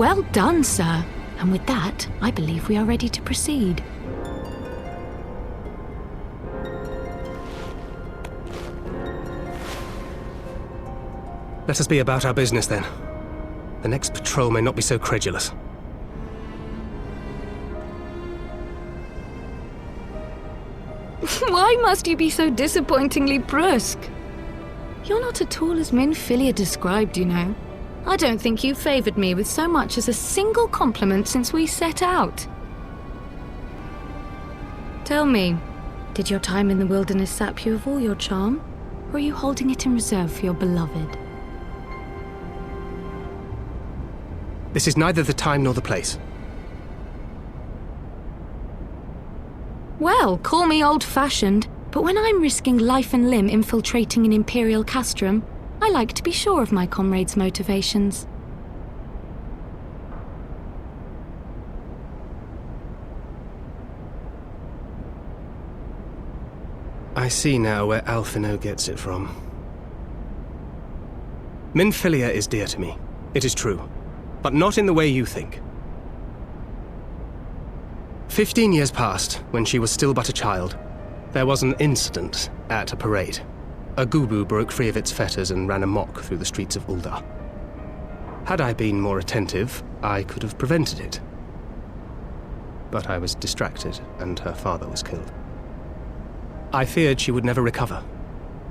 Well done, sir. And with that, I believe we are ready to proceed. Let us be about our business, then. The next patrol may not be so credulous. Why must you be so disappointingly brusque? You're not at all as Minfilia described, you know. I don't think you favoured me with so much as a single compliment since we set out. Tell me, did your time in the wilderness sap you of all your charm? Or are you holding it in reserve for your beloved? This is neither the time nor the place. Well, call me old-fashioned, but when I'm risking life and limb infiltrating an Imperial castrum, I like to be sure of my comrades' motivations. I see now where Alphino gets it from. Minfilia is dear to me, it is true, but not in the way you think. 15 years passed, when she was still but a child. There was an incident at a parade. A gubu broke free of its fetters and ran amok through the streets of Ul'dah. Had I been more attentive, I could have prevented it. But I was distracted, and her father was killed. I feared she would never recover,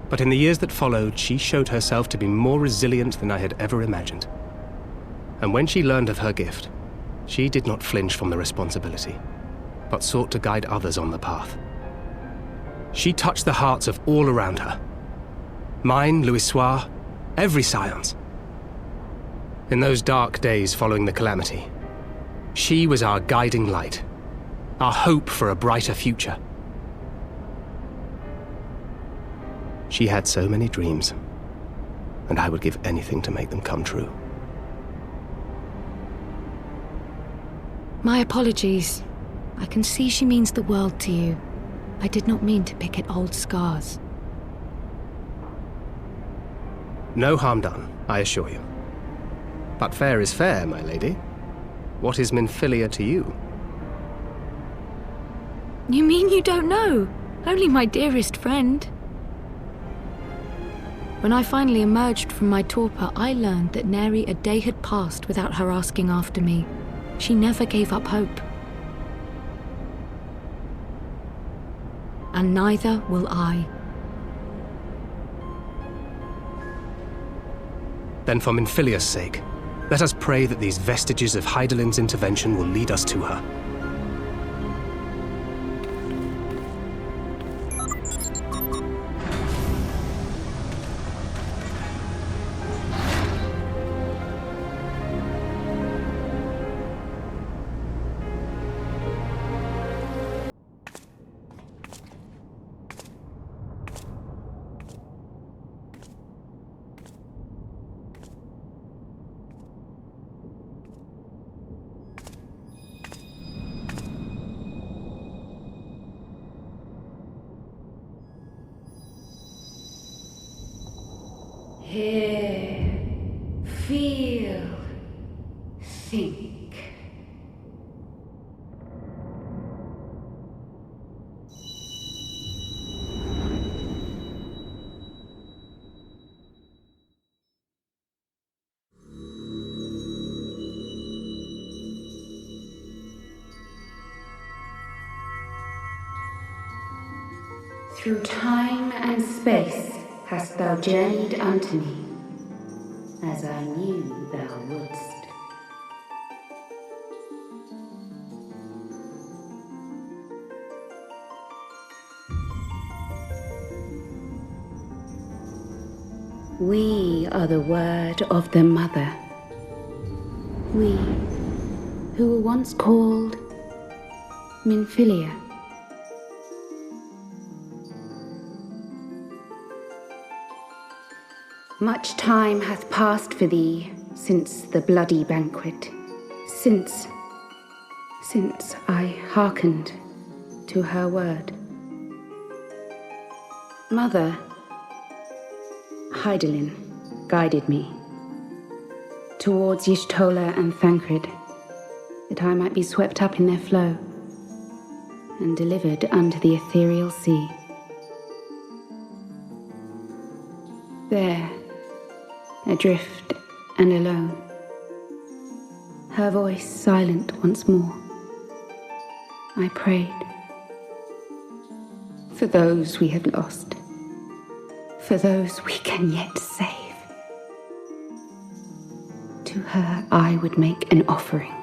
but in the years that followed, she showed herself to be more resilient than I had ever imagined. And when she learned of her gift, she did not flinch from the responsibility, but sought to guide others on the path. She touched the hearts of all around her. Mine, Louisoix, every scion's. In those dark days following the calamity, she was our guiding light, our hope for a brighter future. She had so many dreams, and I would give anything to make them come true. My apologies. I can see she means the world to you. I did not mean to pick at old scars. No harm done, I assure you. But fair is fair, my lady. What is Minfilia to you? You mean you don't know? Only my dearest friend. When I finally emerged from my torpor, I learned that nary a day had passed without her asking after me. She never gave up hope. And neither will I. Then for Minfilia's sake, let us pray that these vestiges of Hydaelyn's intervention will lead us to her. Hear, feel, think. Through time and space hast thou journeyed unto me, as I knew thou wouldst. We are the word of the Mother. We, who were once called Minfilia. Much time hath passed for thee since the bloody banquet, since I hearkened to her word. Mother, Hydaelyn guided me towards Y'shtola and Thancred, that I might be swept up in their flow and delivered unto the ethereal sea. There, adrift and alone, her voice silent once more, I prayed for those we had lost, for those we can yet save. To her I would make an offering.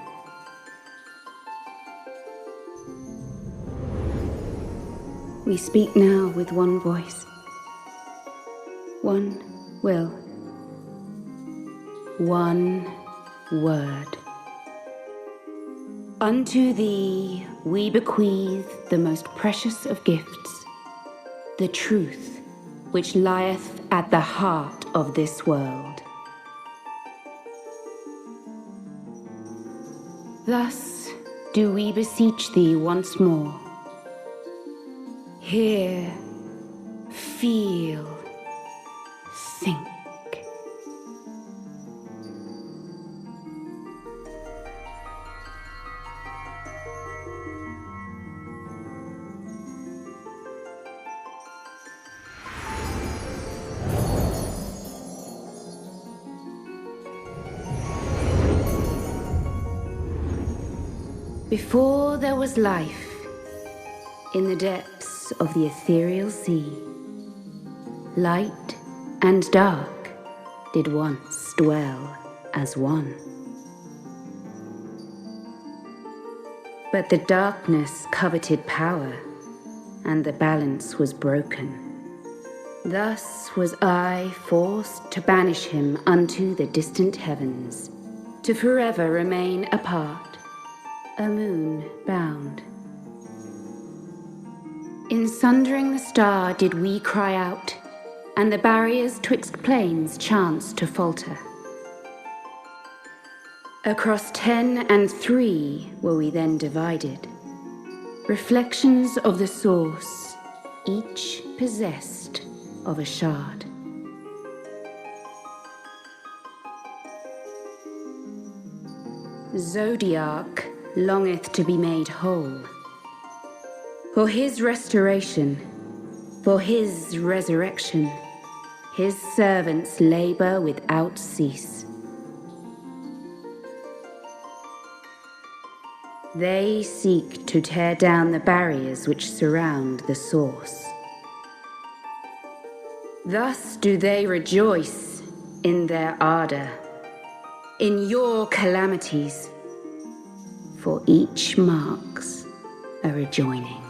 We speak now with one voice, one will, one word. Unto thee we bequeath the most precious of gifts, the truth which lieth at the heart of this world. Thus do we beseech thee once more. Hear, feel, think. Before there was life, in the depths of the ethereal sea, light and dark did once dwell as one. But the darkness coveted power, and the balance was broken. Thus was I forced to banish him unto the distant heavens, to forever remain apart, a moon bound. In sundering the star did we cry out, and the barriers twixt planes chanced to falter. Across 10 and 3 were we then divided, reflections of the source, each possessed of a shard. Zodiac longeth to be made whole. For his restoration, for his resurrection, his servants labor without cease. They seek to tear down the barriers which surround the source. Thus do they rejoice in their ardor, in your calamities, for each marks a rejoining.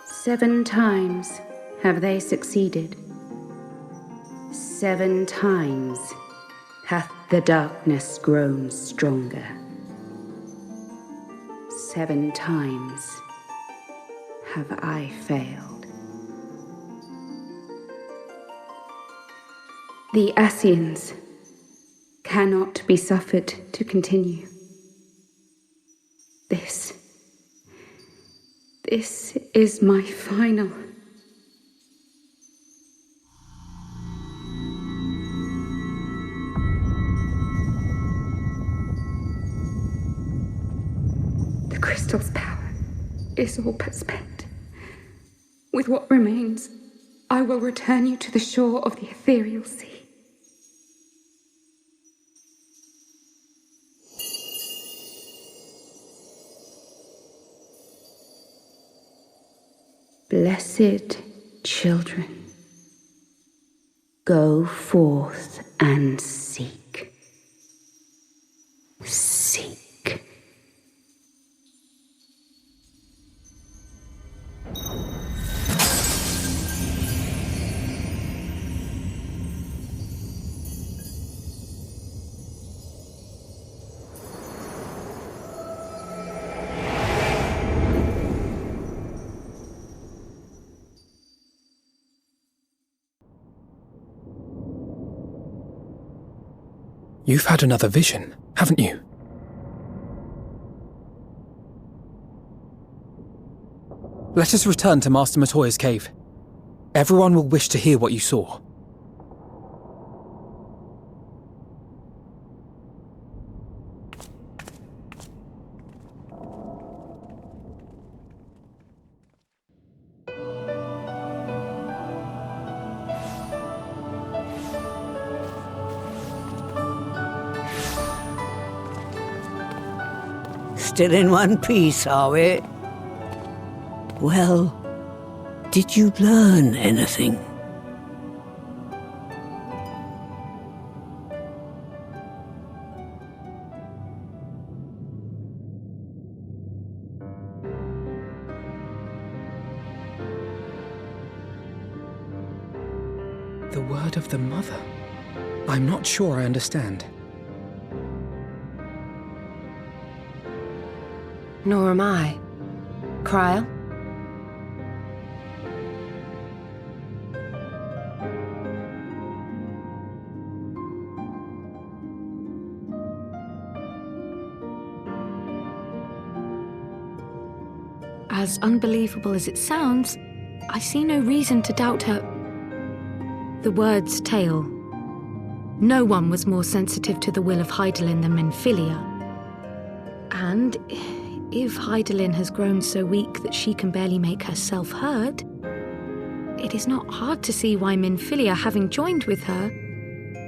Seven times have they succeeded. 7 times hath the darkness grown stronger. 7 times have I failed. The Ascians cannot be suffered to continue. This is my final. The crystal's power is all but spent. With what remains, I will return you to the shore of the ethereal sea. Blessed children, go forth and seek. Seek. You've had another vision, haven't you? Let us return to Master Matoya's cave. Everyone will wish to hear what you saw. Still in one piece, are we? Well, did you learn anything? The word of the mother? I'm not sure I understand. Nor am I. Cryle? As unbelievable as it sounds, I see no reason to doubt her. The word's tale. No one was more sensitive to the will of Hydaelyn than Minfilia. And if Hydaelyn has grown so weak that she can barely make herself heard, it is not hard to see why Minfilia, having joined with her,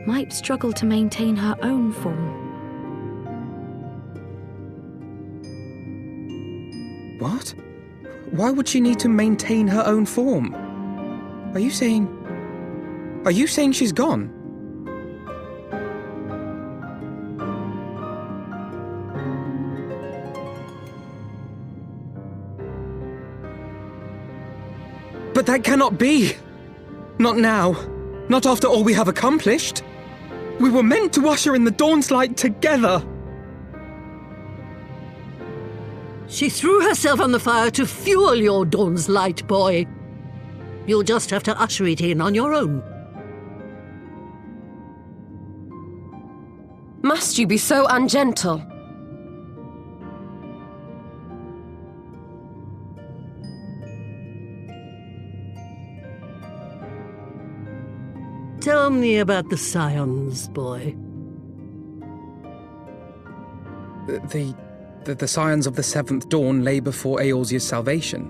might struggle to maintain her own form. What? Why would she need to maintain her own form? Are you saying she's gone? But that cannot be! Not now. Not after all we have accomplished. We were meant to usher in the dawn's light together. She threw herself on the fire to fuel your dawn's light, boy. You'll just have to usher it in on your own. Must you be so ungentle? Tell me about the Scions, boy. The scions of the Seventh Dawn lay before Eorzea's salvation.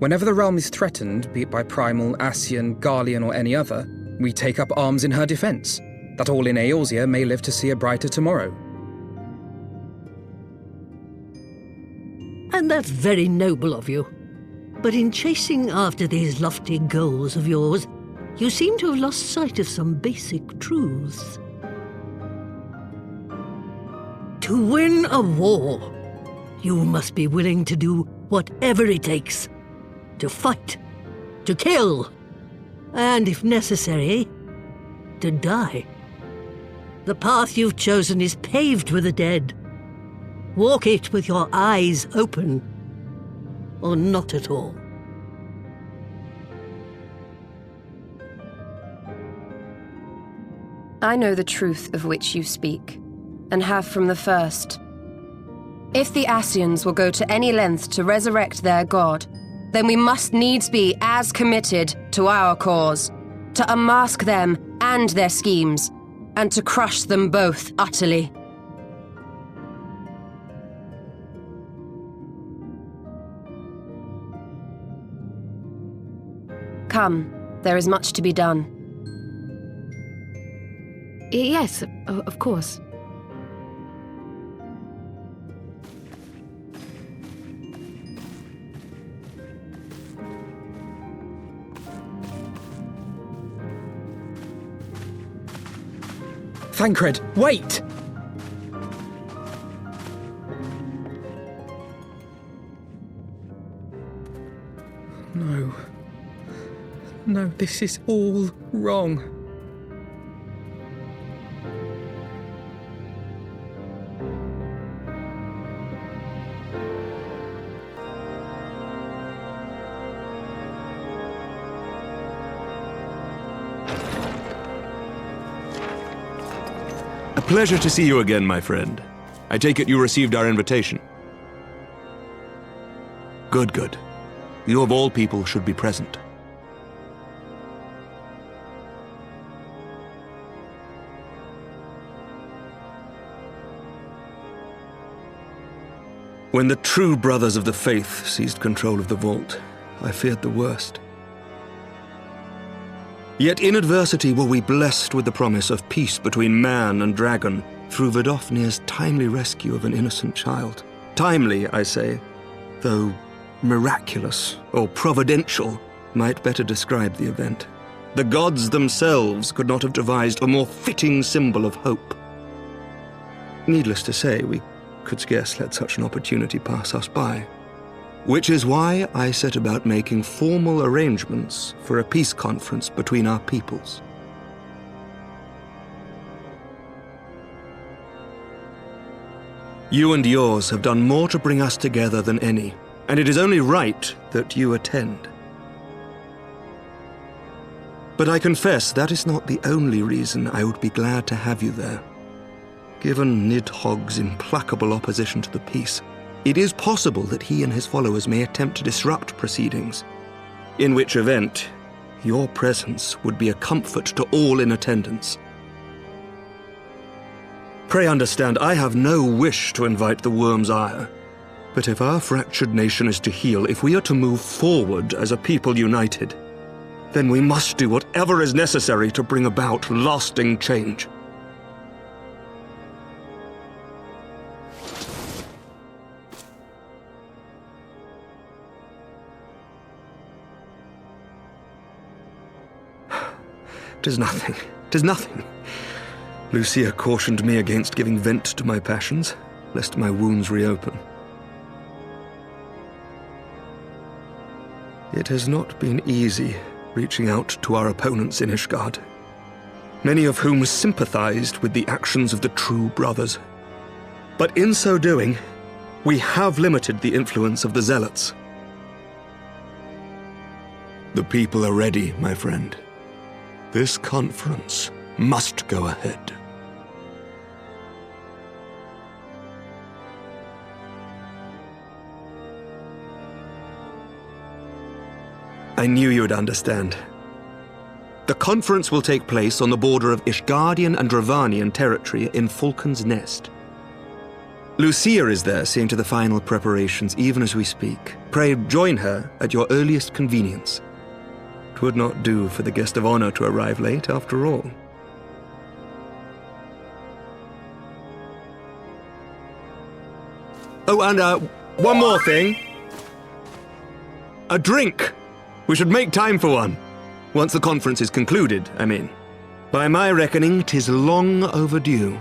Whenever the realm is threatened, be it by Primal, Ascian, Garlean, or any other, we take up arms in her defense, that all in Eorzea may live to see a brighter tomorrow. And that's very noble of you. But in chasing after these lofty goals of yours, you seem to have lost sight of some basic truths. To win a war, you must be willing to do whatever it takes. To fight, to kill, and if necessary, to die. The path you've chosen is paved with the dead. Walk it with your eyes open, or not at all. I know the truth of which you speak, and have from the first. If the Ascians will go to any length to resurrect their god, then we must needs be as committed to our cause, to unmask them and their schemes, and to crush them both utterly. Come, there is much to be done. Yes, of course. Thancred, wait! No. No, this is all wrong. Pleasure to see you again, my friend. I take it you received our invitation. Good, good. You of all people should be present. When the true brothers of the faith seized control of the vault, I feared the worst. Yet in adversity were we blessed with the promise of peace between man and dragon through Vidofnir's timely rescue of an innocent child. Timely, I say, though miraculous or providential might better describe the event. The gods themselves could not have devised a more fitting symbol of hope. Needless to say, we could scarce let such an opportunity pass us by. Which is why I set about making formal arrangements for a peace conference between our peoples. You and yours have done more to bring us together than any, and it is only right that you attend. But I confess that is not the only reason I would be glad to have you there. Given Nidhogg's implacable opposition to the peace, it is possible that he and his followers may attempt to disrupt proceedings, in which event your presence would be a comfort to all in attendance. Pray understand, I have no wish to invite the worm's ire, but if our fractured nation is to heal, if we are to move forward as a people united, then we must do whatever is necessary to bring about lasting change. "'Tis nothing, 'tis nothing." Lucia cautioned me against giving vent to my passions, lest my wounds reopen. It has not been easy reaching out to our opponents in Ishgard, many of whom sympathized with the actions of the true brothers. But in so doing, we have limited the influence of the zealots. The people are ready, my friend. This conference must go ahead. I knew you would understand. The conference will take place on the border of Ishgardian and Dravanian territory in Falcon's Nest. Lucia is there seeing to the final preparations even as we speak. Pray join her at your earliest convenience. 'Twould not do for the guest of honor to arrive late, after all. Oh, and one more thing. A drink! We should make time for one. Once the conference is concluded, I mean. By my reckoning, 'tis long overdue.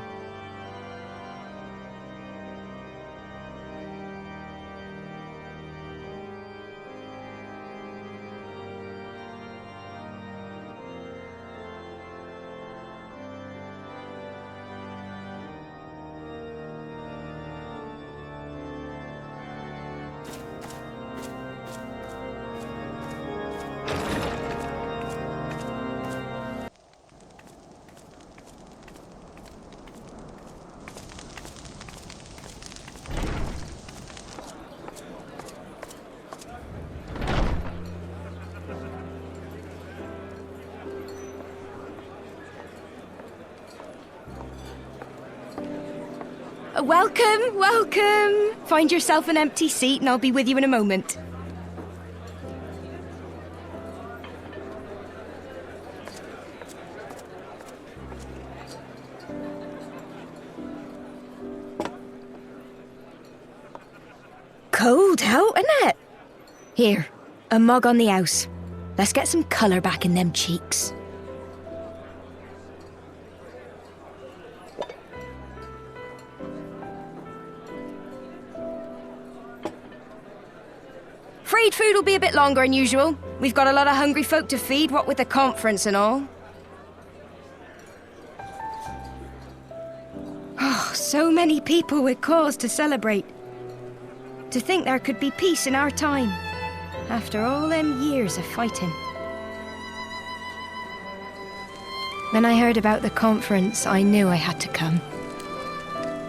Welcome, welcome! Find yourself an empty seat and I'll be with you in a moment. Cold out, isn't it? Here, a mug on the house. Let's get some colour back in them cheeks. Freed food will be a bit longer than usual. We've got a lot of hungry folk to feed, what with the conference and all. Oh, so many people with cause to celebrate. To think there could be peace in our time, after all them years of fighting. When I heard about the conference, I knew I had to come.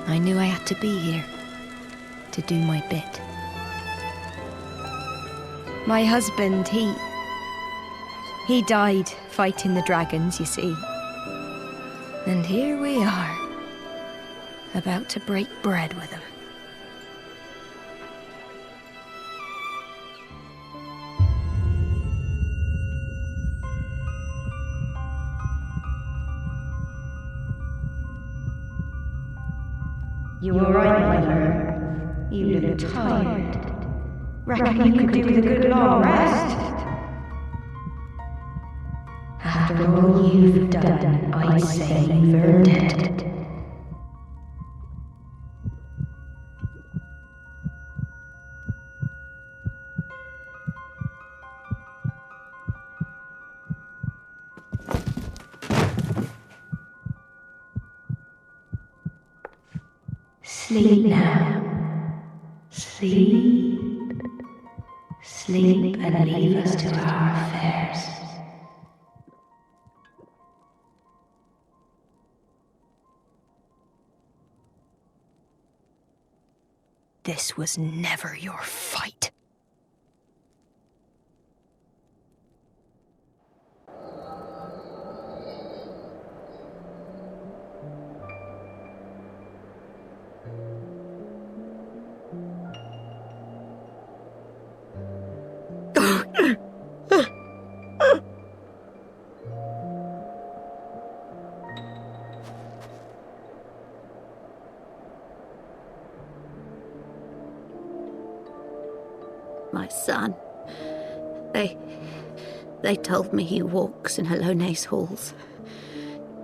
I knew I had to be here, to do my bit. My husband, he died fighting the dragons, you see. And here we are, about to break bread with him. You all right, my lord? You look tired. Reckon you could do with a good long rest? After all you've done, I'd say you've earned it. Sleep now. Sleep. Sleep and leave us to our affairs. This was never your fight. My son. They told me he walks in Hallone's halls.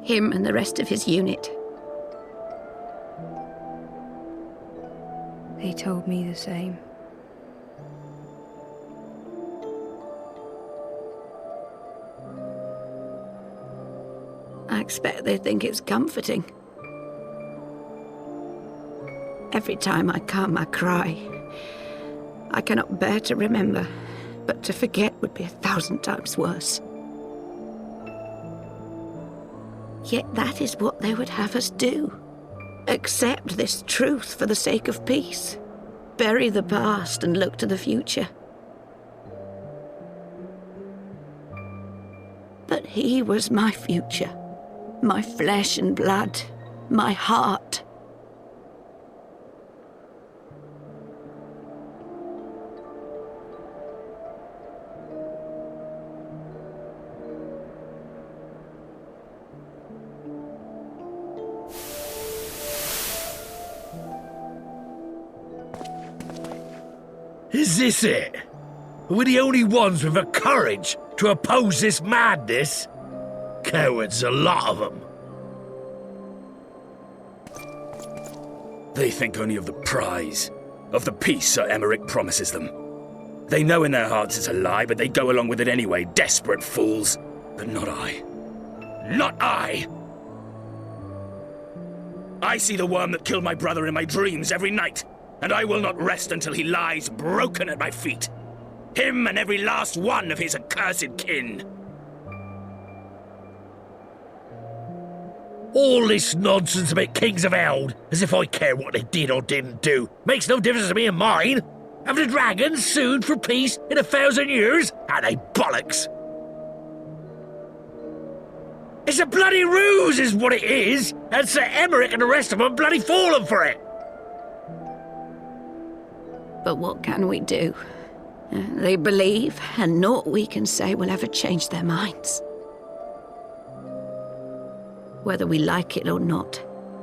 Him and the rest of his unit. They told me the same. I expect they think it's comforting. Every time I come, I cry. I cannot bear to remember, but to forget would be 1,000 times worse. Yet that is what they would have us do. Accept this truth for the sake of peace. Bury the past and look to the future. But he was my future. My flesh and blood. My heart. Is this it? We're the only ones with the courage to oppose this madness? Cowards, a lot of them. They think only of the prize, of the peace Sir Emmerich promises them. They know in their hearts it's a lie, but they go along with it anyway, desperate fools. But not I. Not I! I see the worm that killed my brother in my dreams every night, and I will not rest until he lies broken at my feet. Him and every last one of his accursed kin. All this nonsense about Kings of Eld, as if I care what they did or didn't do, makes no difference to me and mine. Have the dragons sued for peace in 1,000 years? Are they bollocks? It's a bloody ruse is what it is, and Sir Emmerich and the rest of them bloody fallen for it. But what can we do? They believe, and naught we can say will ever change their minds. Whether we like it or not,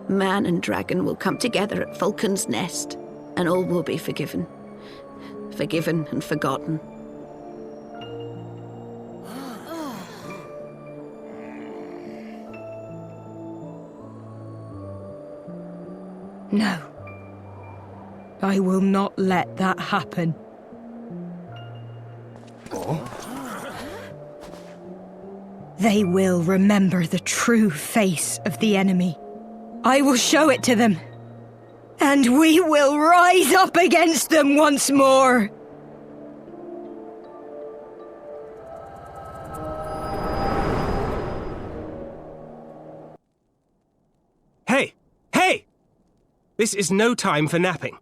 man and dragon will come together at Vulcan's Nest, and all will be forgiven. Forgiven and forgotten. No. I will not let that happen. They will remember the true face of the enemy. I will show it to them. And we will rise up against them once more. Hey! Hey! This is no time for napping.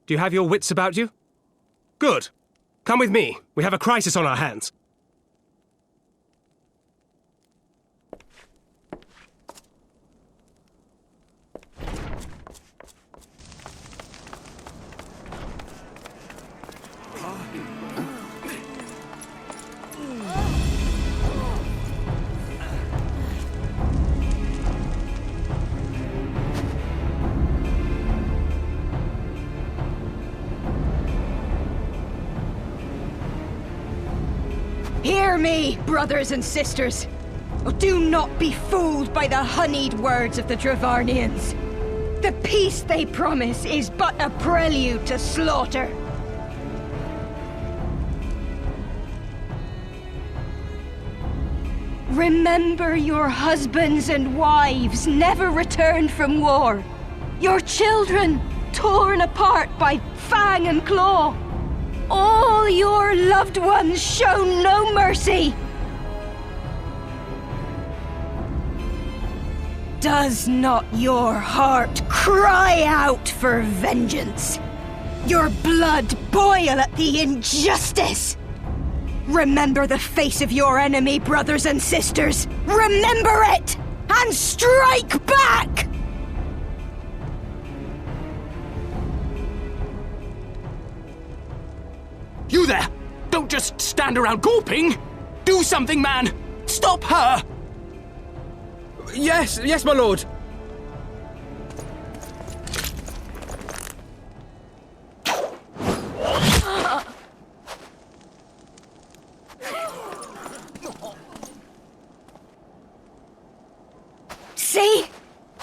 Do you have your wits about you? Good. Come with me. We have a crisis on our hands. Hear me, brothers and sisters. Do not be fooled by the honeyed words of the Dravarnians. The peace they promise is but a prelude to slaughter. Remember your husbands and wives never returned from war. Your children torn apart by fang and claw. All your loved ones show no mercy. Does not your heart cry out for vengeance? Your blood boil at the injustice? Remember the face of your enemy, brothers and sisters. Remember it, and strike back! You there! Don't just stand around gawping! Do something, man! Stop her! Yes, my lord.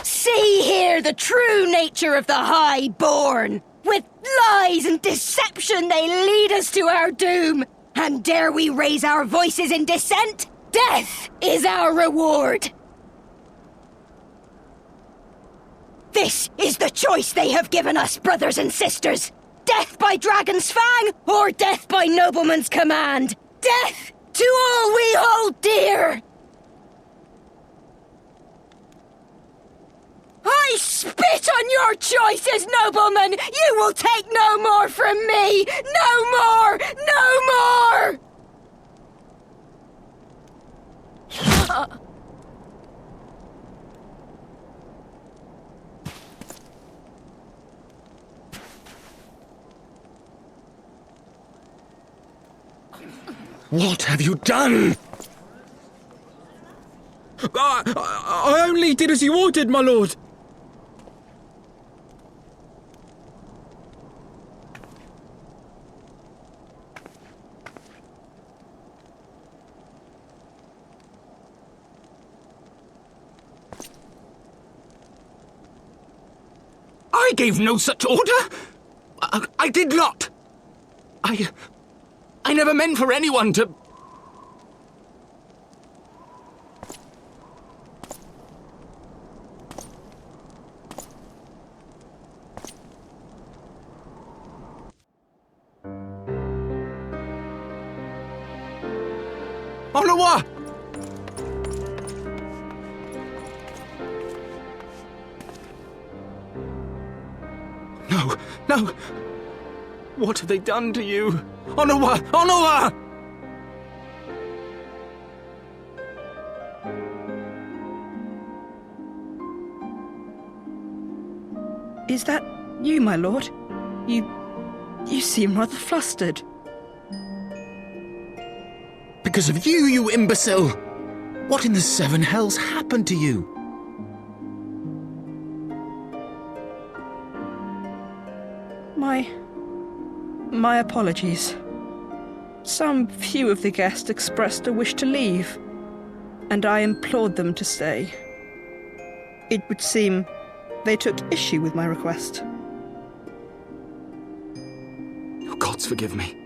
See here the true nature of the Highborn. With lies and deception they lead us to our doom. And dare we raise our voices in dissent? Death is our reward. This is the choice they have given us, brothers and sisters. Death by dragon's fang, or death by nobleman's command. Death to all we hold dear. I spit on your choices, noblemen! You will take no more from me! No more! No more! What have you done? I only did as you ordered, my lord. I gave no such order! I did not! I never meant for anyone to... Onawa! No! What have they done to you? Onawa! Onawa! Is that you, my lord? You seem rather flustered. Because of you, you imbecile! What in the seven hells happened to you? My apologies. Some few of the guests expressed a wish to leave, and I implored them to stay. It would seem they took issue with my request. Oh, gods forgive me.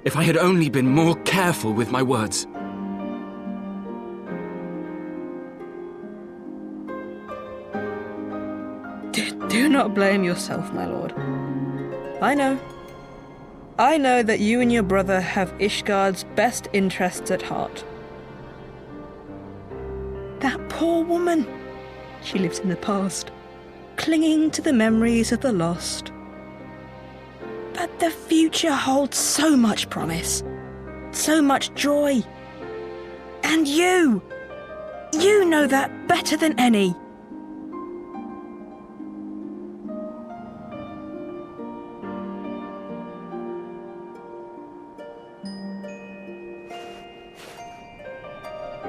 If I had only been more careful with my words. Do not blame yourself, my lord. I know that you and your brother have Ishgard's best interests at heart. That poor woman. She lives in the past, clinging to the memories of the lost. The future holds so much promise, so much joy. And you know that better than any.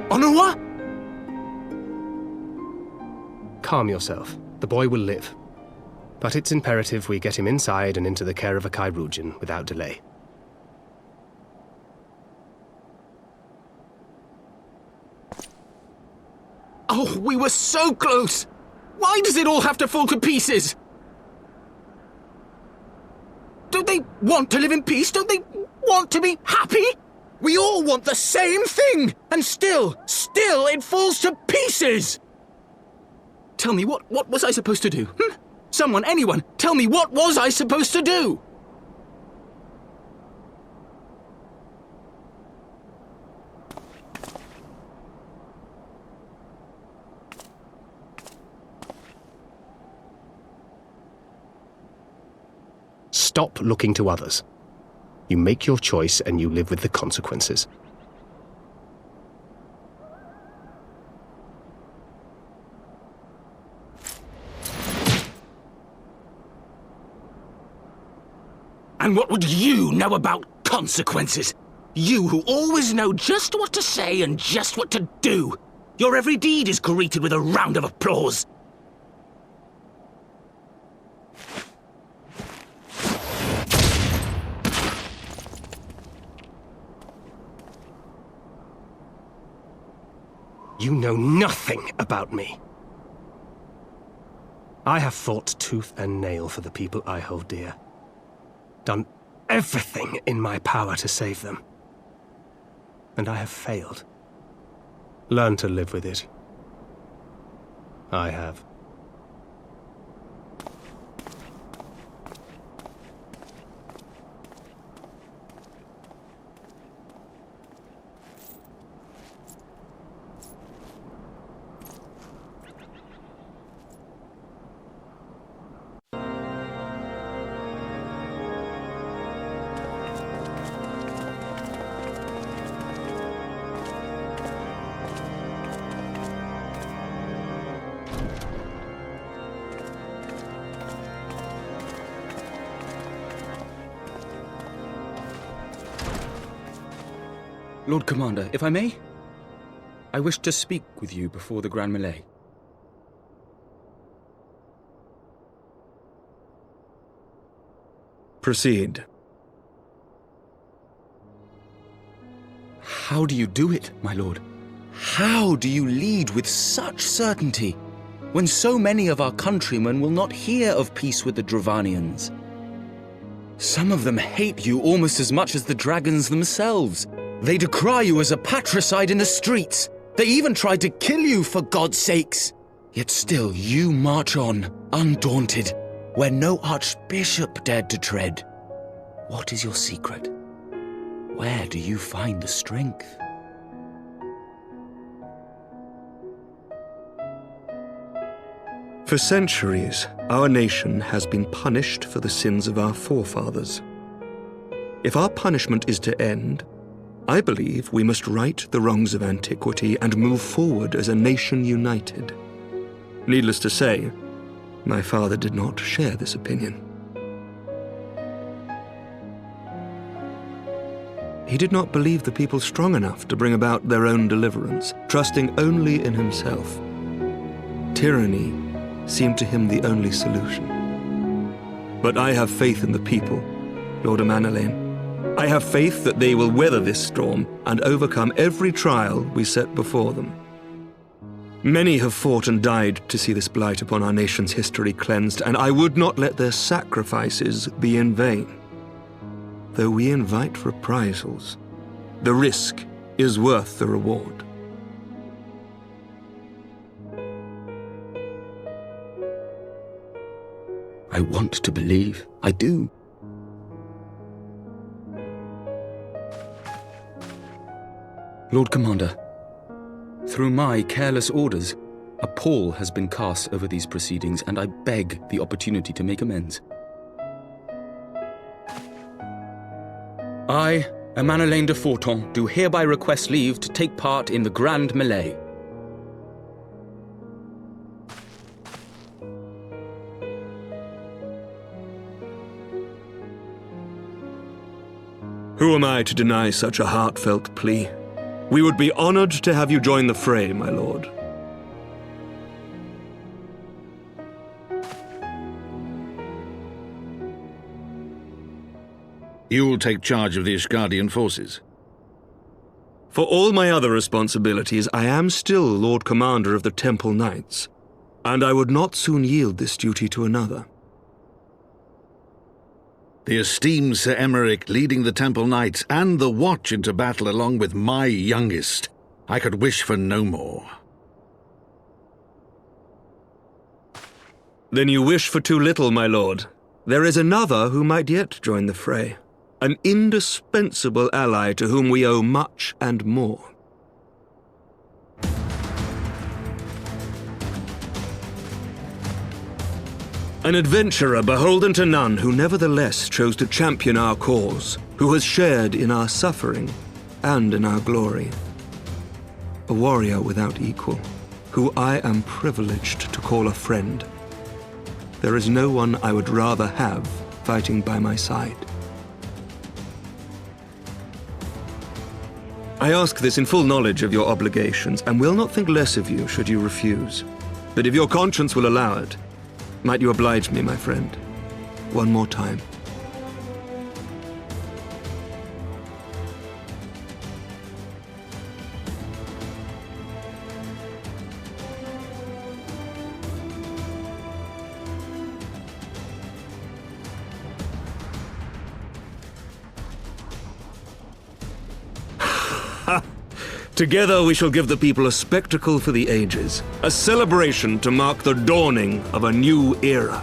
Onua? Calm yourself. The boy will live. But it's imperative we get him inside and into the care of a Chirurgeon without delay. Oh, we were so close! Why does it all have to fall to pieces? Don't they want to live in peace? Don't they want to be happy? We all want the same thing! And still it falls to pieces! Tell me, what was I supposed to do? Someone, anyone, tell me, what was I supposed to do? Stop looking to others. You make your choice and you live with the consequences. And what would you know about consequences? You who always know just what to say and just what to do. Your every deed is greeted with a round of applause. You know nothing about me. I have fought tooth and nail for the people I hold dear. Done everything in my power to save them. And I have failed. Learn to live with it. I have. Lord Commander, if I may? I wish to speak with you before the Grand Melee. Proceed. How do you do it, my lord? How do you lead with such certainty, when so many of our countrymen will not hear of peace with the Dravanians? Some of them hate you almost as much as the dragons themselves. They decry you as a patricide in the streets. They even tried to kill you, for God's sakes. Yet still you march on, undaunted, where no archbishop dared to tread. What is your secret? Where do you find the strength? For centuries, our nation has been punished for the sins of our forefathers. If our punishment is to end, I believe we must right the wrongs of antiquity and move forward as a nation united. Needless to say, my father did not share this opinion. He did not believe the people strong enough to bring about their own deliverance, trusting only in himself. Tyranny seemed to him the only solution. But I have faith in the people, Lord Amanalain. I have faith that they will weather this storm and overcome every trial we set before them. Many have fought and died to see this blight upon our nation's history cleansed, and I would not let their sacrifices be in vain. Though we invite reprisals, the risk is worth the reward. I want to believe. I do. Lord Commander, through my careless orders, a pall has been cast over these proceedings, and I beg the opportunity to make amends. I, Emanolaine de Forton, do hereby request leave to take part in the Grand Melee. Who am I to deny such a heartfelt plea? We would be honored to have you join the fray, my lord. You will take charge of the Ishgardian forces. For all my other responsibilities, I am still Lord Commander of the Temple Knights, and I would not soon yield this duty to another. The esteemed Sir Emeric leading the Temple Knights and the Watch into battle along with my youngest. I could wish for no more. Then you wish for too little, my lord. There is another who might yet join the fray. An indispensable ally to whom we owe much and more. An adventurer beholden to none who nevertheless chose to champion our cause, who has shared in our suffering and in our glory. A warrior without equal, who I am privileged to call a friend. There is no one I would rather have fighting by my side. I ask this in full knowledge of your obligations, and will not think less of you should you refuse. But if your conscience will allow it, might you oblige me, my friend, one more time? Together we shall give the people a spectacle for the ages, a celebration to mark the dawning of a new era.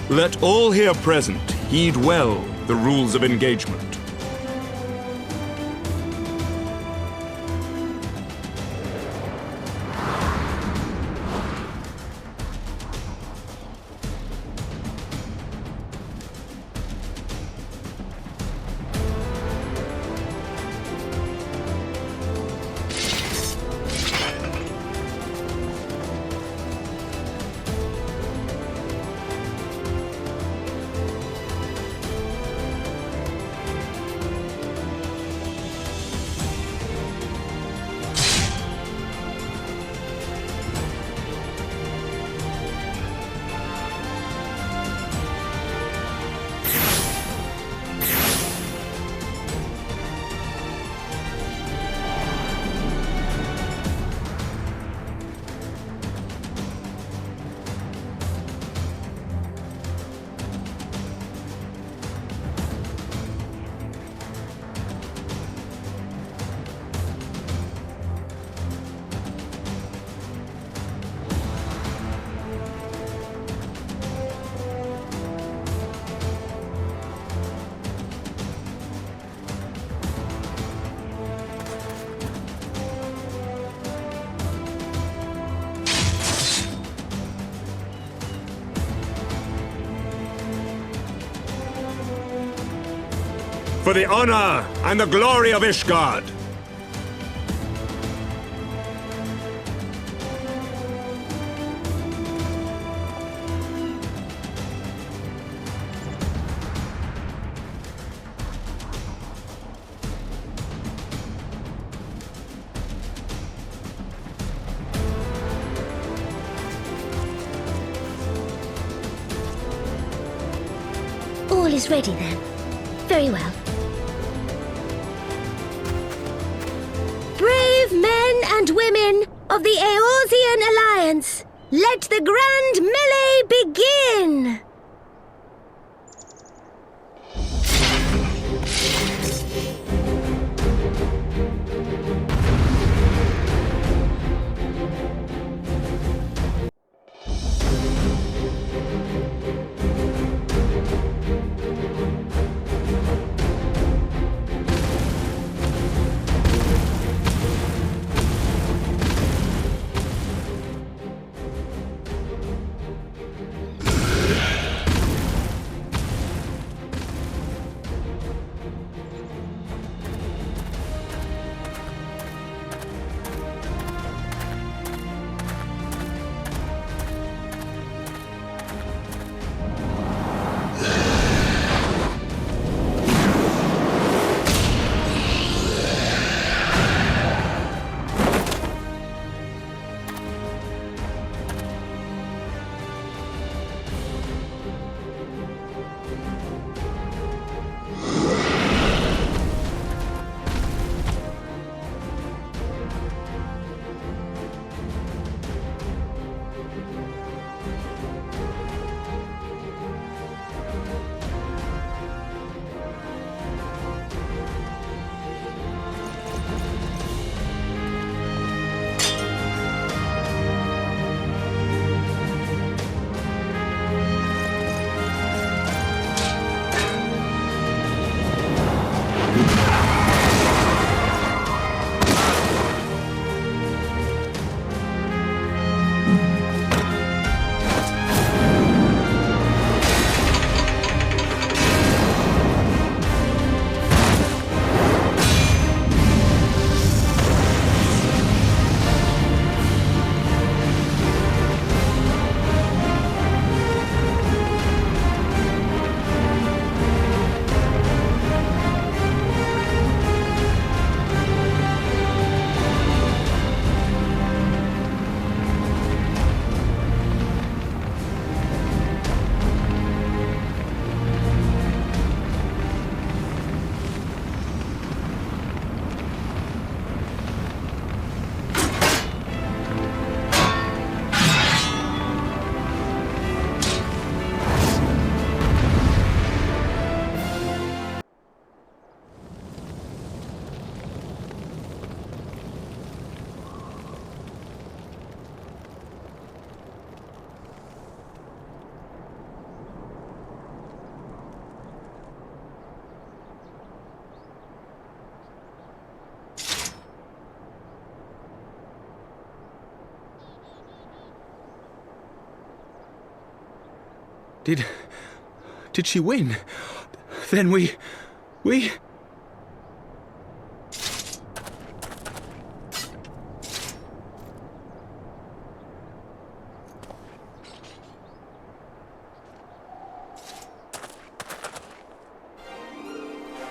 Let all here present heed well the rules of engagement. For the honor and the glory of Ishgard! All is ready then. Very well. Brave men and women of the Eorzean Alliance, let the grand melee begin! Did she win? Then we...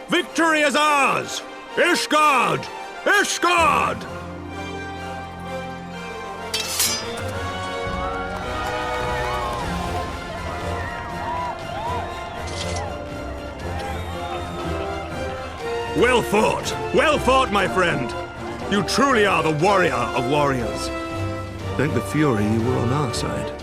Victory is ours! Ishgard! Ishgard! Well fought! Well fought, my friend! You truly are the warrior of warriors. Thank the Fury you were on our side.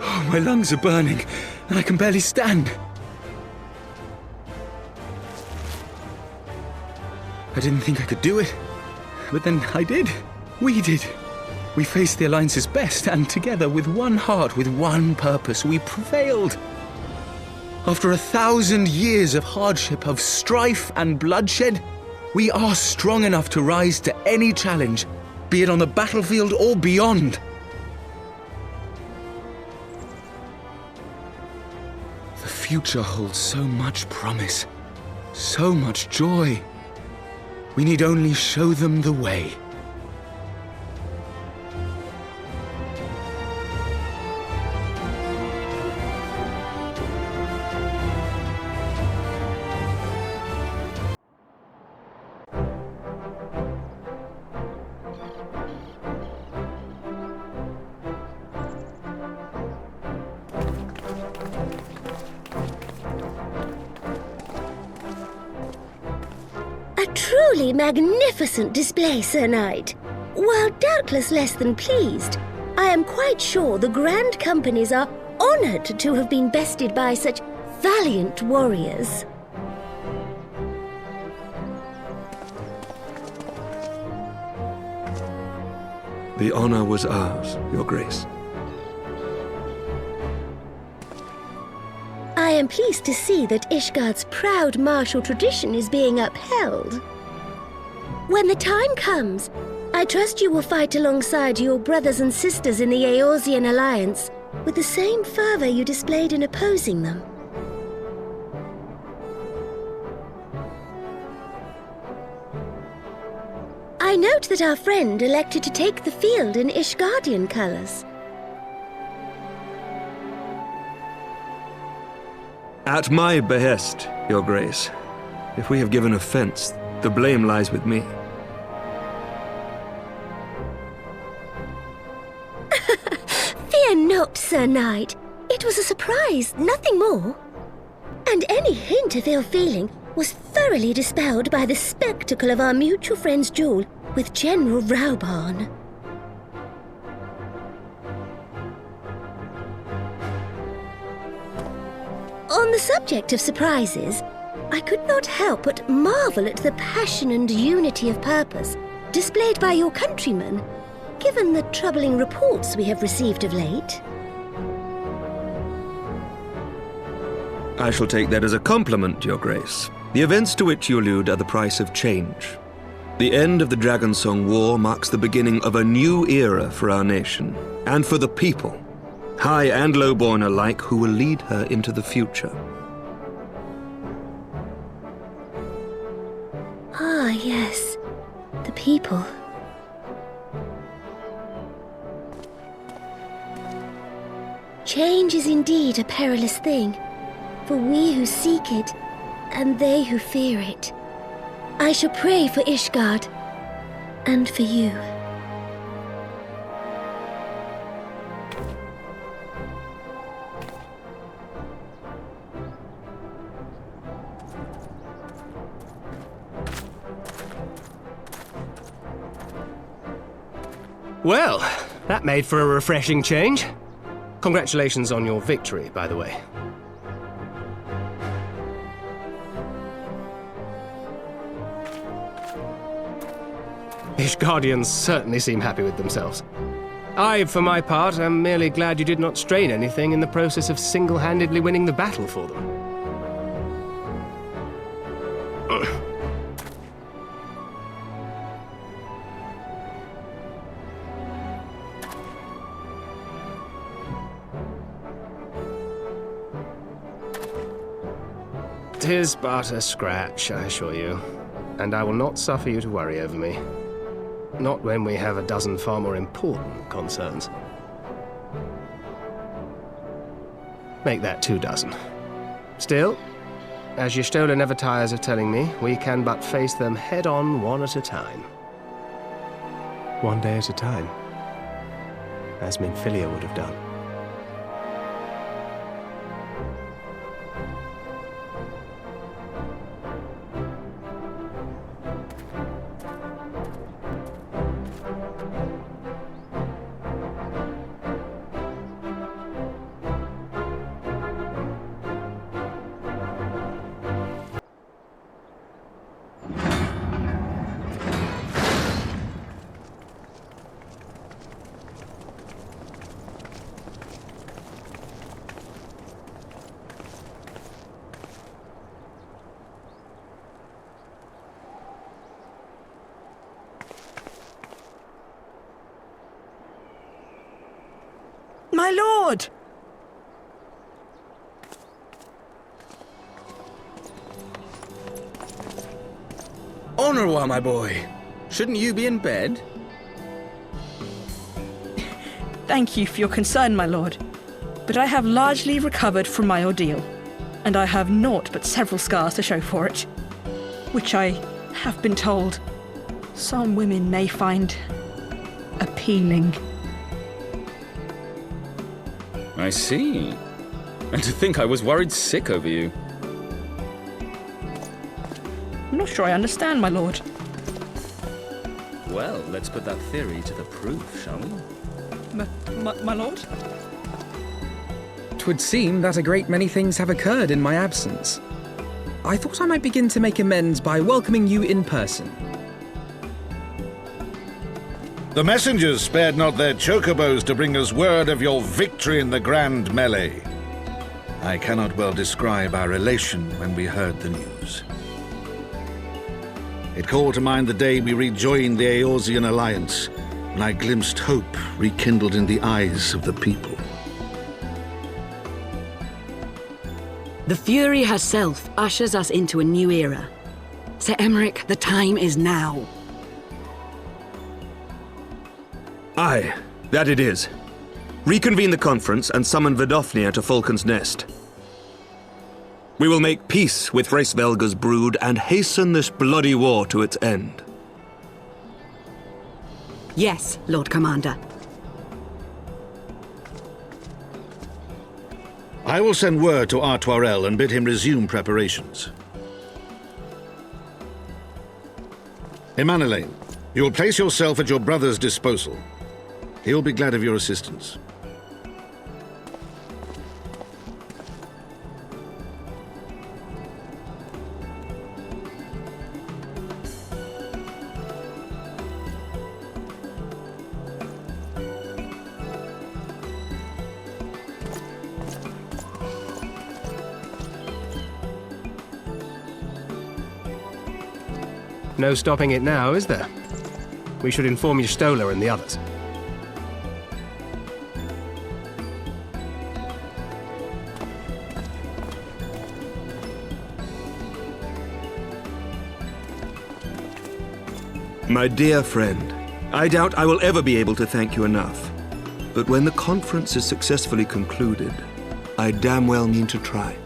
Oh, my lungs are burning, and I can barely stand. I didn't think I could do it, but then I did. We did. We faced the Alliance's best, and together, with one heart, with one purpose, we prevailed. After 1,000 years of hardship, of strife and bloodshed, we are strong enough to rise to any challenge, be it on the battlefield or beyond. The future holds so much promise, so much joy. We need only show them the way. truly magnificent display, Sir Knight. While doubtless less than pleased, I am quite sure the Grand Companies are honored to have been bested by such valiant warriors. The honor was ours, Your Grace. I am pleased to see that Ishgard's proud martial tradition is being upheld. When the time comes, I trust you will fight alongside your brothers and sisters in the Eorzean Alliance with the same fervor you displayed in opposing them. I note that our friend elected to take the field in Ishgardian colors. At my behest, Your Grace. If we have given offense, the blame lies with me. Fear not, Sir Knight. It was a surprise, nothing more. And any hint of ill feeling was thoroughly dispelled by the spectacle of our mutual friend's duel with General Raubarn. On the subject of surprises, I could not help but marvel at the passion and unity of purpose displayed by your countrymen, given the troubling reports we have received of late. I shall take that as a compliment, Your Grace. The events to which you allude are the price of change. The end of the Dragonsong War marks the beginning of a new era for our nation, and for the people, high and lowborn alike, who will lead her into the future. Ah, yes. The people. Change is indeed a perilous thing, for we who seek it, and they who fear it. I shall pray for Ishgard, and for you. Well, that made for a refreshing change. Congratulations on your victory, by the way. Ishgardians certainly seem happy with themselves. I, for my part, am merely glad you did not strain anything in the process of single-handedly winning the battle for them. Tis but a scratch, I assure you, and I will not suffer you to worry over me. Not when we have a dozen far more important concerns. Make that 2 dozen. Still, as Y'shtola never tires of telling me, we can but face them head-on one at a time. One day at a time. As Minfilia would have done. My lord! Honorwa, my boy. Shouldn't you be in bed? Thank you for your concern, my lord. But I have largely recovered from my ordeal, and I have naught but several scars to show for it, which I have been told some women may find appealing. I see. And to think I was worried sick over you. I'm not sure I understand, my lord. Well, let's put that theory to the proof, shall we? My lord? 'Twould seem that a great many things have occurred in my absence. I thought I might begin to make amends by welcoming you in person. The messengers spared not their chocobos to bring us word of your victory in the grand melee. I cannot well describe our elation when we heard the news. It called to mind the day we rejoined the Eorzean alliance, when I glimpsed hope rekindled in the eyes of the people. The Fury herself ushers us into a new era. Sir Emmerich, the time is now. Aye, that it is. Reconvene the conference and summon Vidofnir to Falcon's Nest. We will make peace with Hraesvelga's brood and hasten this bloody war to its end. Yes, Lord Commander. I will send word to Artoirel and bid him resume preparations. Emanelaine, you will place yourself at your brother's disposal. He will be glad of your assistance. No stopping it now, is there? We should inform Y'shtola and the others. My dear friend, I doubt I will ever be able to thank you enough. But when the conference is successfully concluded, I damn well mean to try.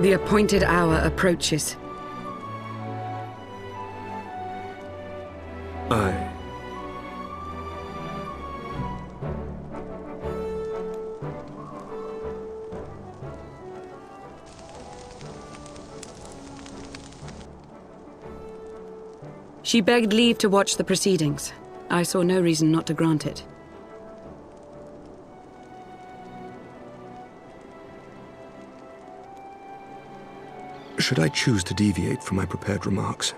The appointed hour approaches. Aye. She begged leave to watch the proceedings. I saw no reason not to grant it. Should I choose to deviate from my prepared remarks,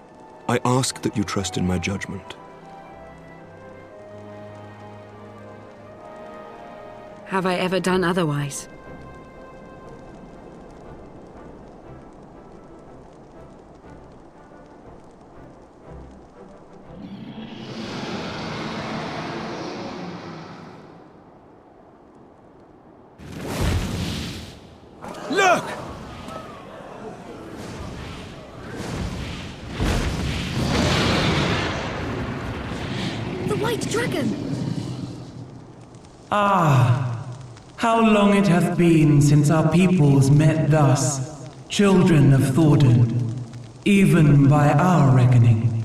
I ask that you trust in my judgment. Have I ever done otherwise? Look! The White Dragon! Ah, how long it hath been since our peoples met thus, children of Thordan, even by our reckoning.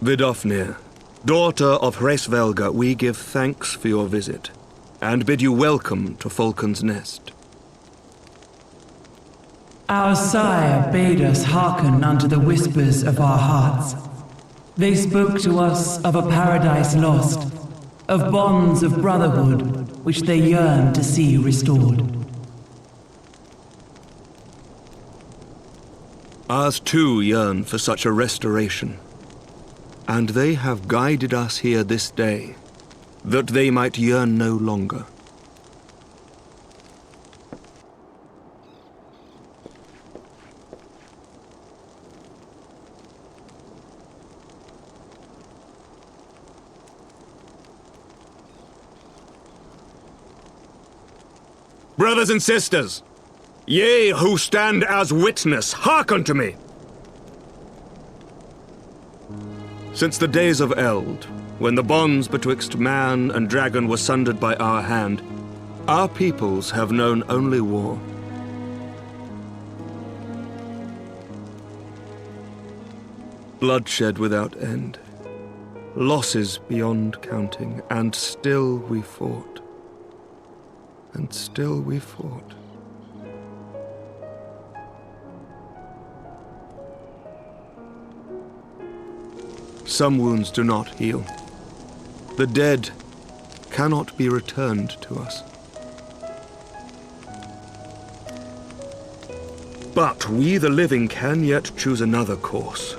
Vidofnir, daughter of Hraesvelga, we give thanks for your visit, and bid you welcome to Falcon's Nest. Our sire bade us hearken unto the whispers of our hearts. They spoke to us of a paradise lost, of bonds of brotherhood which they yearned to see restored. Ours too yearn for such a restoration, and they have guided us here this day that they might yearn no longer. Brothers and sisters, ye who stand as witness, hearken to me. Since the days of Eld, when the bonds betwixt man and dragon were sundered by our hand, our peoples have known only war. Bloodshed without end, losses beyond counting, and still we fought. And still we fought. Some wounds do not heal. The dead cannot be returned to us. But we, the living, can yet choose another course.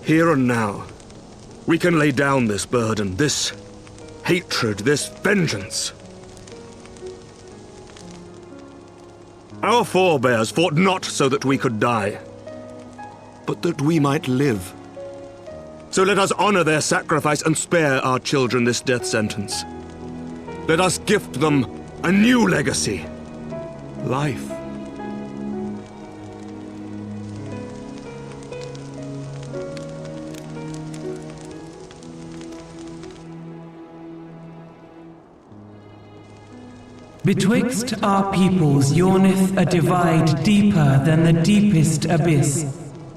Here and now, we can lay down this burden, this hatred, this vengeance. Our forebears fought not so that we could die, but that we might live. So let us honor their sacrifice and spare our children this death sentence. Let us gift them a new legacy, life. Betwixt our peoples yawneth a divide deeper than the deepest abyss,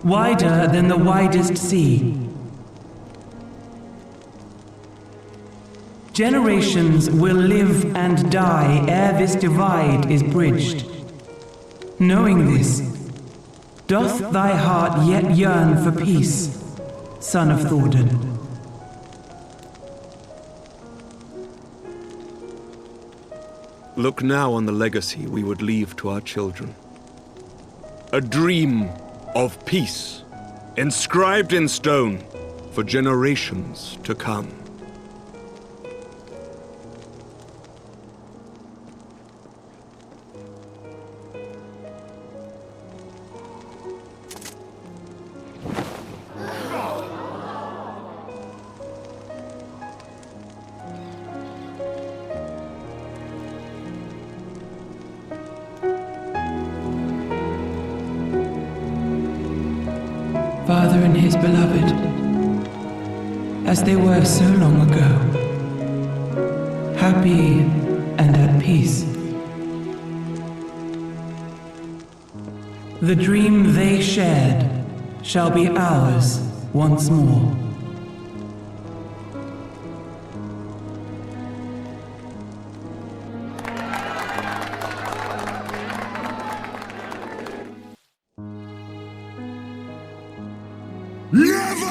wider than the widest sea. Generations will live and die ere this divide is bridged. Knowing this, doth thy heart yet yearn for peace, son of Thordan? Look now on the legacy we would leave to our children. A dream of peace, inscribed in stone for generations to come. Father and his beloved, as they were so long ago, happy and at peace. The dream they shared shall be ours once more. Never!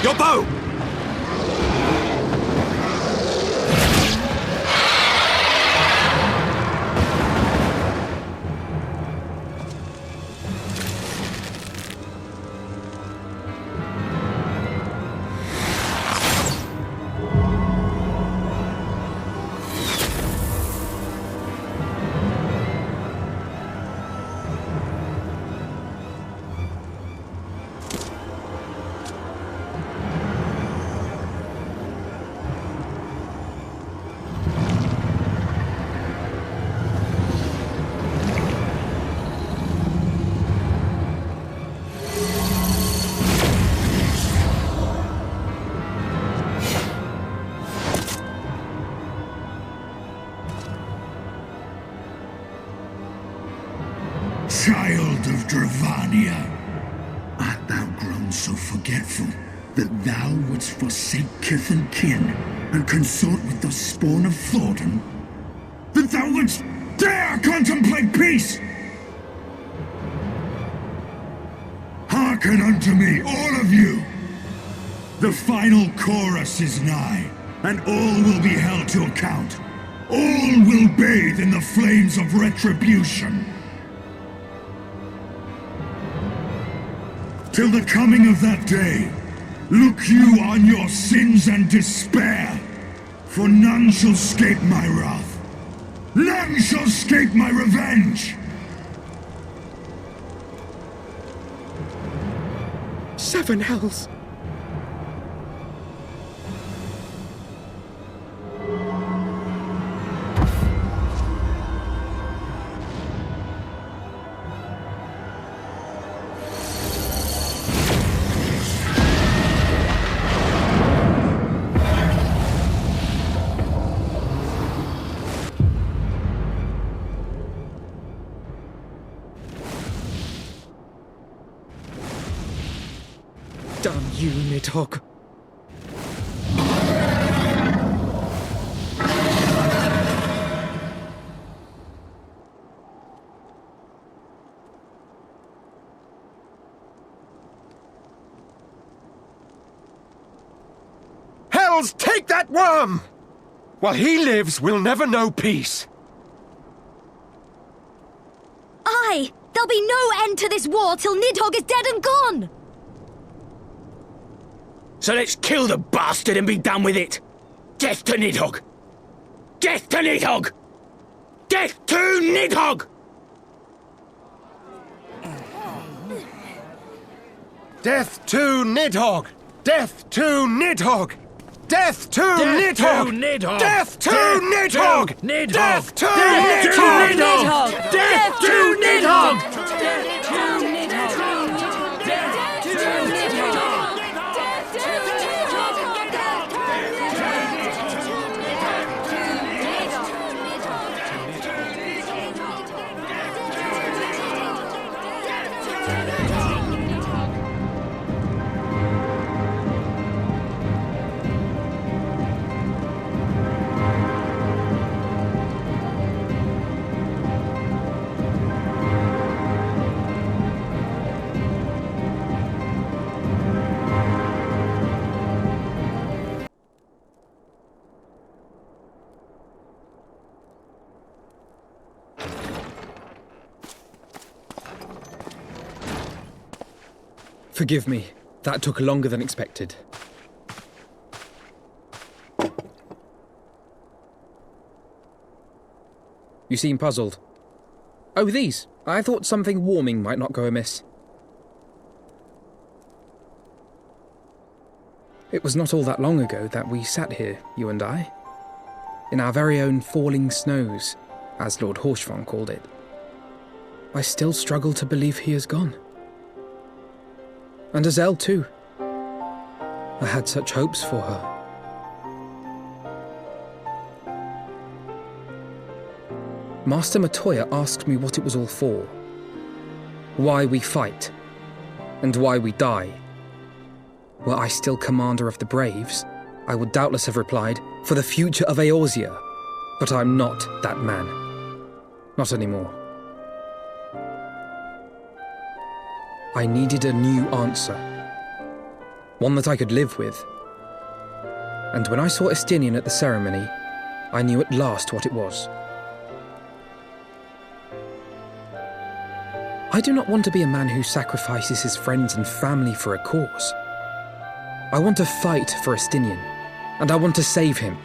Your bow! Child of Dravania, art thou grown so forgetful that thou wouldst forsake kith and kin and consort with the spawn of Thordan? That thou wouldst dare contemplate peace? Hearken unto me, all of you! The final chorus is nigh, and all will be held to account. All will bathe in the flames of retribution. Till the coming of that day, look you on your sins and despair, for none shall escape my wrath. None shall escape my revenge! 7 hells! Damn you, Nidhogg. Hells, take that worm! While he lives, we'll never know peace. Aye! There'll be no end to this war till Nidhogg is dead and gone! So let's kill the bastard and be done with it! Death to Nidhogg! Death to Nidhogg! Death to Nidhogg! Death to Nidhogg! Death to Nidhogg! Death to Nidhogg! Death to Nidhogg! Death to Nidhogg! Death to Nidhogg! Forgive me. That took longer than expected. You seem puzzled. Oh, these. I thought something warming might not go amiss. It was not all that long ago that we sat here, you and I. In our very own falling snows, as Lord Horshvon called it. I still struggle to believe he is gone. And Azelle too. I had such hopes for her. Master Matoya asked me what it was all for. Why we fight. And why we die. Were I still commander of the Braves, I would doubtless have replied, for the future of Eorzea. But I'm not that man. Not anymore. I needed a new answer. One that I could live with. And when I saw Estinian at the ceremony, I knew at last what it was. I do not want to be a man who sacrifices his friends and family for a cause. I want to fight for Estinian, and I want to save him.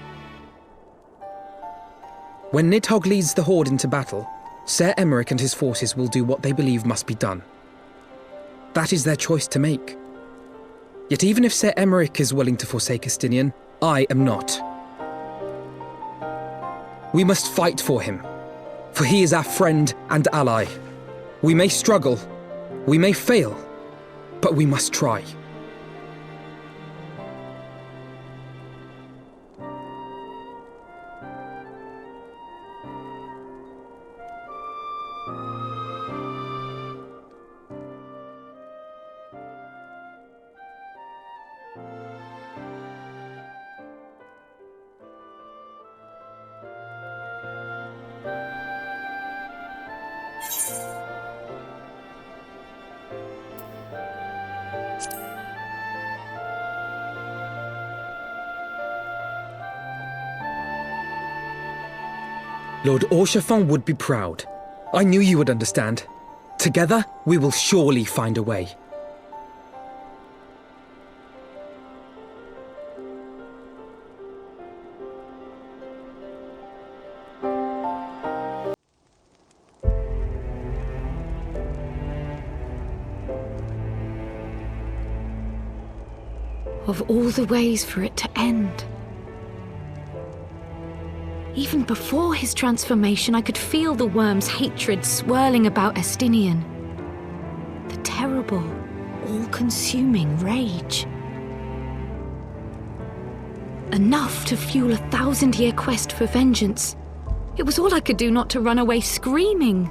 When Nidhogg leads the Horde into battle, Ser Emeric and his forces will do what they believe must be done. That is their choice to make. Yet even if Ser Emeric is willing to forsake Estinian, I am not. We must fight for him, for he is our friend and ally. We may struggle, we may fail, but we must try. Lord Orchefon would be proud. I knew you would understand. Together, we will surely find a way. Of all the ways for it to end. Even before his transformation, I could feel the worm's hatred swirling about Estinian. The terrible, all-consuming rage. Enough to fuel a 1,000-year quest for vengeance. It was all I could do not to run away screaming.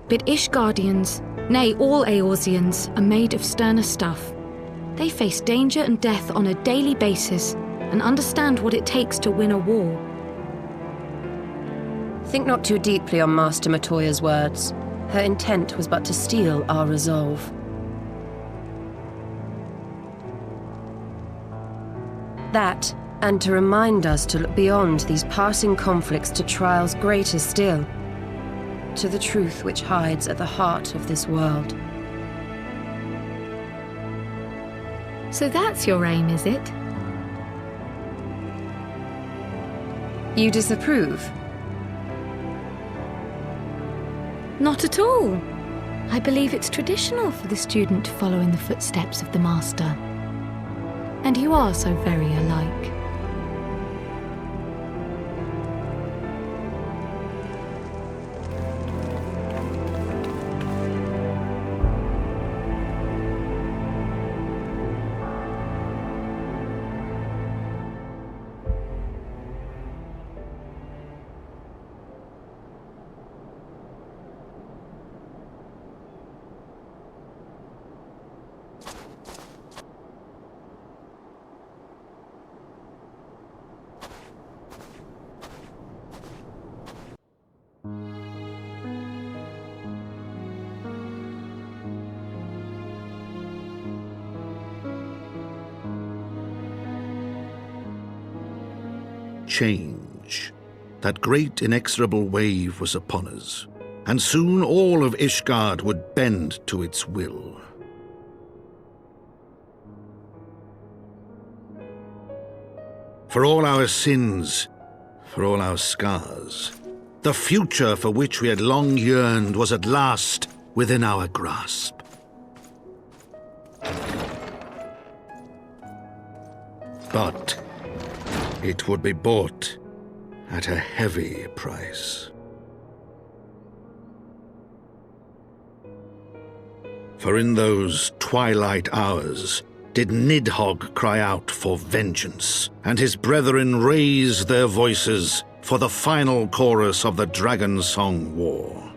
But Ishgardians, nay, all Eorzeans, are made of sterner stuff. They face danger and death on a daily basis and understand what it takes to win a war. Think not too deeply on Master Matoya's words. Her intent was but to steal our resolve. That, and to remind us to look beyond these passing conflicts to trials greater still, to the truth which hides at the heart of this world. So that's your aim, is it? You disapprove? Not at all. I believe it's traditional for the student to follow in the footsteps of the master. And you are so very alike. Change. That great inexorable wave was upon us, and soon all of Ishgard would bend to its will. For all our sins, for all our scars, the future for which we had long yearned was at last within our grasp. But it would be bought at a heavy price. For in those twilight hours did Nidhogg cry out for vengeance, and his brethren raise their voices for the final chorus of the Dragon Song War.